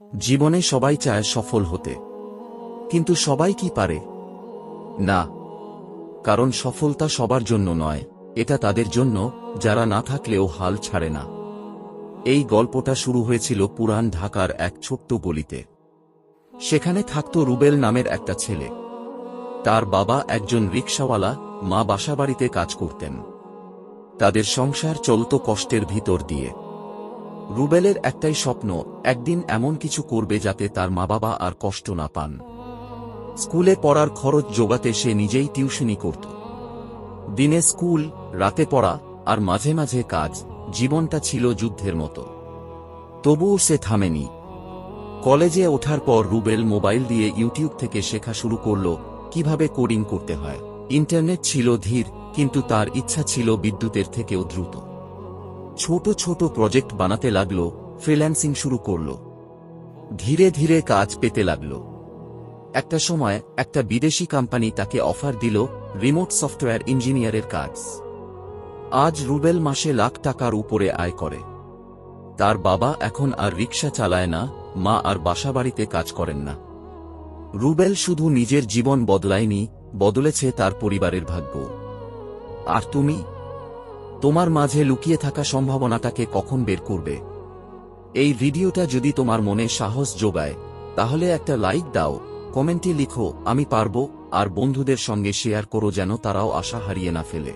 জীবনে সবাই চায় সফল হতে, কিন্তু সবাই কি পারে না। কারণ সফলতা সবার জন্য নয়, এটা তাদের জন্য যারা না থাকলেও হাল ছাড়ে না। এই গল্পটা শুরু হয়েছিল পুরান ঢাকার এক ছোট্ট গলিতে। সেখানে থাকত রুবেল নামের একটা ছেলে। তার বাবা একজন রিকশাওয়ালা, মা বাসাবাড়িতে কাজ করতেন। তাদের সংসার চলত কষ্টের ভিতর দিয়ে। রুবেলের একটাই স্বপ্ন, একদিন এমন কিছু করবে যাতে তার মা বাবা আর কষ্ট না পান। স্কুলে পড়ার খরচ জোগাতে সে নিজেই টিউশনি করত। দিনে স্কুল, রাতে পড়া, আর মাঝে মাঝে কাজ। জীবনটা ছিল যুদ্ধের মতো। তবুও সে থামেনি। কলেজে ওঠার পর রুবেল মোবাইল দিয়ে ইউটিউব থেকে শেখা শুরু করল কিভাবে কোডিং করতে হয়। ইন্টারনেট ছিল ধীর, কিন্তু তার ইচ্ছা ছিল বিদ্যুতের থেকেও দ্রুত। ছোট ছোট প্রজেক্ট বানাতে লাগল, ফ্রিল্যান্সিং শুরু করল। ধীরে ধীরে কাজ পেতে লাগল। একটা সময় একটা বিদেশি কোম্পানি তাকে অফার দিল রিমোট সফটওয়্যার ইঞ্জিনিয়ারের কাজ। আজ রুবেল মাসে লাখ টাকার উপরে আয় করে। তার বাবা এখন আর রিকশা চালায় না, মা আর বাসাবাড়িতে কাজ করেন না। রুবেল শুধু নিজের জীবন বদলায়নি, বদলেছে তার পরিবারের ভাগ্য। আর তুমি, তোমার মাঝে লুকিয়ে থাকা সম্ভাবনাটাকে কখন বের করবে? এই ভিডিওটা যদি তোমার মনে সাহস যোগায়, তাহলে একটা লাইক দাও, কমেন্টে লিখো আমি পারবো, আর বন্ধুদের সঙ্গে শেয়ার করো যেন তারাও আশা হারিয়ে না ফেলে।